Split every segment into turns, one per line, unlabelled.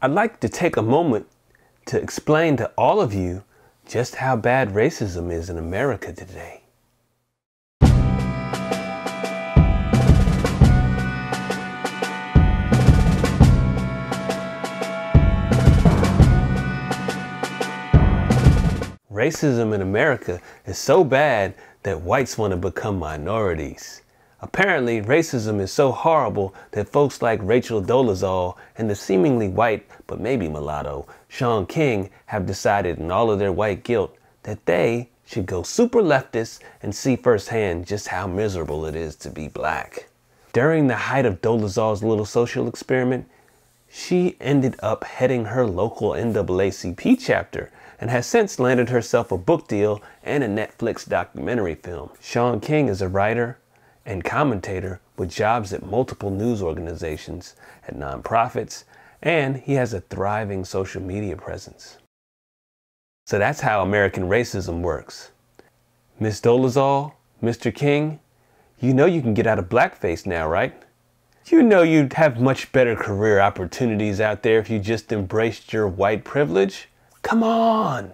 I'd like to take a moment to explain to all of you just how bad racism is in America today. Racism in America is so bad that whites want to become minorities. Apparently, racism is so horrible that folks like Rachel Dolezal and the seemingly white, but maybe mulatto, Shaun King have decided in all of their white guilt that they should go super leftist and see firsthand just how miserable it is to be black. During the height of Dolezal's little social experiment, she ended up heading her local NAACP chapter and has since landed herself a book deal and a Netflix documentary film. Shaun King is a writer and commentator with jobs at multiple news organizations, at nonprofits, and he has a thriving social media presence. So that's how American racism works. Miss Dolezal, Mr. King, you know you can get out of blackface now, right? You know you'd have much better career opportunities out there if you just embraced your white privilege. Come on!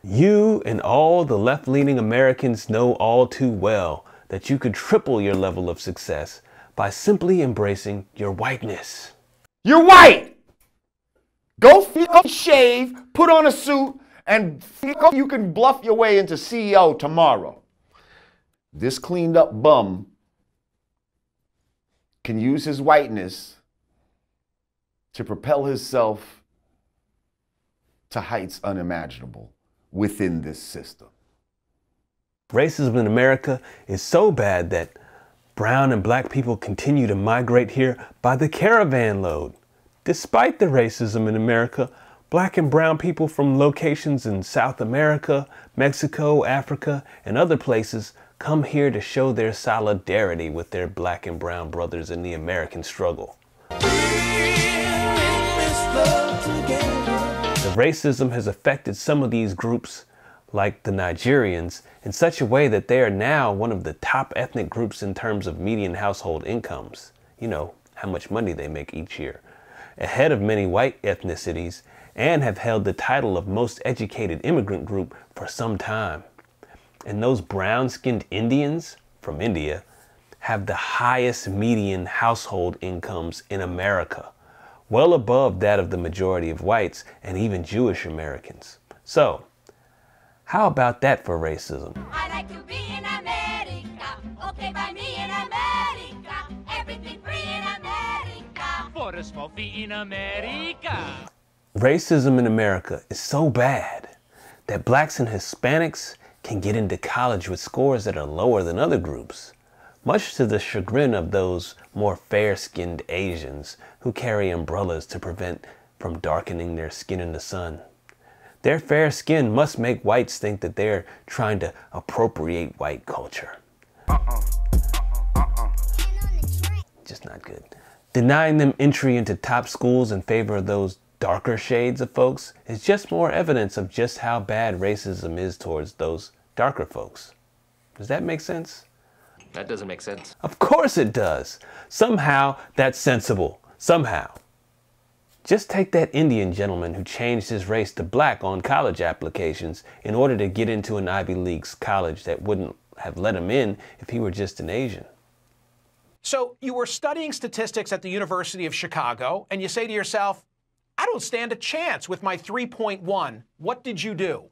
You and all the left-leaning Americans know all too well that you could triple your level of success by simply embracing your whiteness.
You're white! Go shave, put on a suit, and you can bluff your way into CEO tomorrow. This cleaned up bum can use his whiteness to propel himself to heights unimaginable within this system.
Racism in America is so bad that brown and black people continue to migrate here by the caravan load. Despite the racism in America, black and brown people from locations in South America, Mexico, Africa, and other places come here to show their solidarity with their black and brown brothers in the American struggle. The racism has affected some of these groups, like the Nigerians, in such a way that they are now one of the top ethnic groups in terms of median household incomes. You know, how much money they make each year. Ahead of many white ethnicities, and have held the title of most educated immigrant group for some time. And those brown-skinned Indians from India have the highest median household incomes in America, well above that of the majority of whites and even Jewish Americans. So, how about that for racism?
I like to be in America, okay by me in America, everything free in America, for a small fee in America.
Racism in America is so bad that blacks and Hispanics can get into college with scores that are lower than other groups, much to the chagrin of those more fair-skinned Asians who carry umbrellas to prevent from darkening their skin in the sun. Their fair skin must make whites think that they're trying to appropriate white culture. Just not good. Denying them entry into top schools in favor of those darker shades of folks is just more evidence of just how bad racism is towards those darker folks. Does that make sense?
That doesn't make sense.
Of course it does. Somehow that's sensible. Somehow. Just take that Indian gentleman who changed his race to black on college applications in order to get into an Ivy League college that wouldn't have let him in if he were just an Asian.
So you were studying statistics at the University of Chicago, and you say to yourself, I don't stand a chance with my 3.1. What did you do?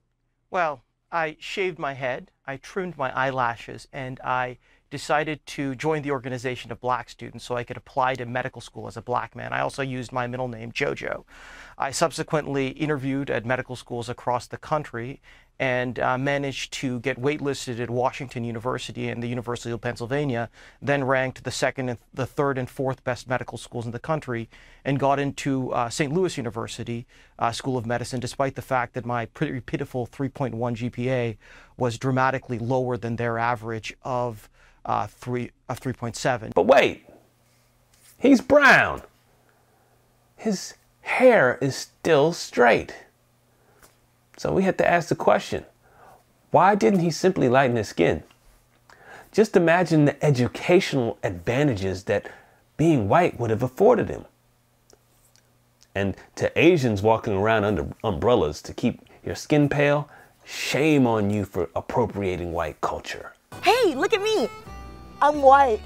Well, I shaved my head, I trimmed my eyelashes, and I decided to join the Organization of Black Students so I could apply to medical school as a black man. I also used my middle name, Jojo. I subsequently interviewed at medical schools across the country and managed to get waitlisted at Washington University and the University of Pennsylvania, then ranked the second, the third, and fourth best medical schools in the country, and got into St. Louis University School of Medicine, despite the fact that my pretty pitiful 3.1 GPA was dramatically lower than their average of 3.7.
But wait, he's brown. His hair is still straight. So we had to ask the question, why didn't he simply lighten his skin? Just imagine the educational advantages that being white would have afforded him. And to Asians walking around under umbrellas to keep your skin pale, shame on you for appropriating white culture.
Hey, look at me. I'm white.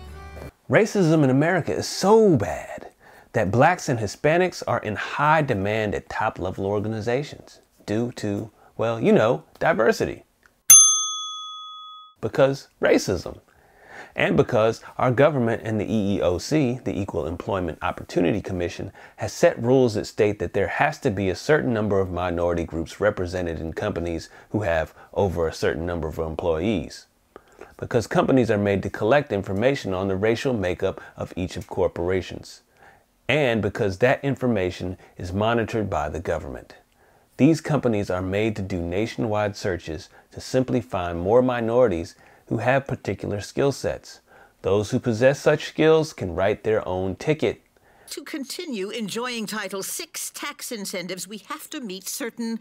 Racism in America is so bad that blacks and Hispanics are in high demand at top-level organizations due to, well, you know, diversity. Because racism. And because our government and the EEOC, the Equal Employment Opportunity Commission, has set rules that state that there has to be a certain number of minority groups represented in companies who have over a certain number of employees. Because companies are made to collect information on the racial makeup of each of corporations. And because that information is monitored by the government. These companies are made to do nationwide searches to simply find more minorities who have particular skill sets. Those who possess such skills can write their own ticket.
To continue enjoying Title VI tax incentives, we have to meet certain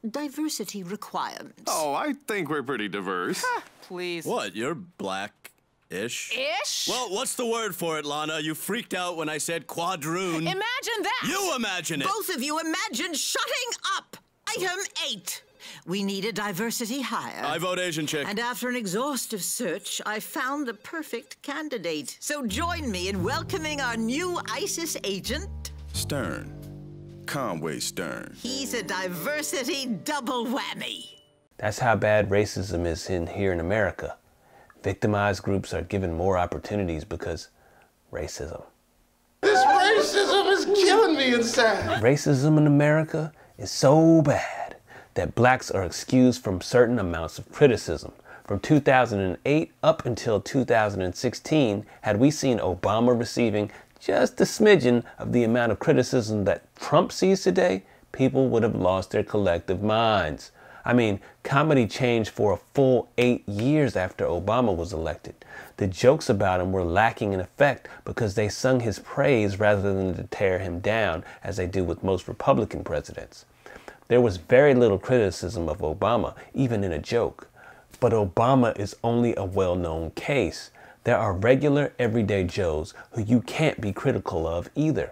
diversity requirements.
Oh, I think we're pretty diverse.
Please.
What, you're black-ish?
Ish?
Well, what's the word for it, Lana? You freaked out when I said quadroon.
Imagine that!
You imagine it!
Both of you imagine shutting up! Item 8. We need a diversity hire.
I vote Asian chick.
And after an exhaustive search, I found the perfect candidate. So join me in welcoming our new ISIS agent.
Stern. Conway Stern.
He's a diversity double whammy.
That's how bad racism is here in America. Victimized groups are given more opportunities because racism.
This racism is killing me inside.
Racism in America is so bad that blacks are excused from certain amounts of criticism. From 2008 up until 2016, had we seen Obama receiving just a smidgen of the amount of criticism that Trump sees today, people would have lost their collective minds. I mean, comedy changed for a full 8 years after Obama was elected. The jokes about him were lacking in effect because they sung his praise rather than to tear him down, as they do with most Republican presidents. There was very little criticism of Obama, even in a joke. But Obama is only a well-known case. There are regular, everyday Joes who you can't be critical of either,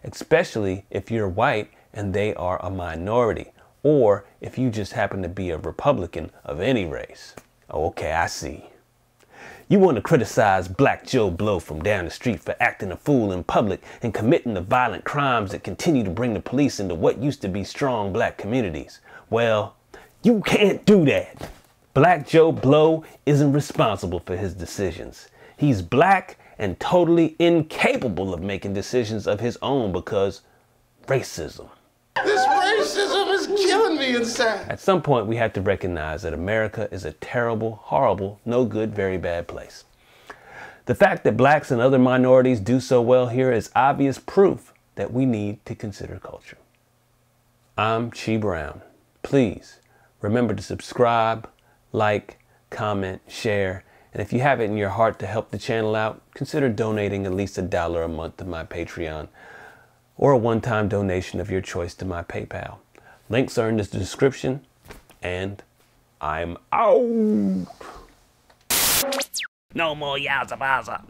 especially if you're white and they are a minority, or if you just happen to be a Republican of any race. Oh, okay, I see. You want to criticize Black Joe Blow from down the street for acting a fool in public and committing the violent crimes that continue to bring the police into what used to be strong black communities. Well, you can't do that. Black Joe Blow isn't responsible for his decisions. He's black and totally incapable of making decisions of his own because racism.
This racism is killing me inside.
At some point, we have to recognize that America is a terrible, horrible, no good, very bad place. The fact that blacks and other minorities do so well here is obvious proof that we need to consider culture. I'm Chi Brown. Please remember to subscribe, like, comment, share, and if you have it in your heart to help the channel out, consider donating at least $1 a month to my Patreon, or a one-time donation of your choice to my PayPal. Links are in the description, and I'm out.
No more Yaza Baza.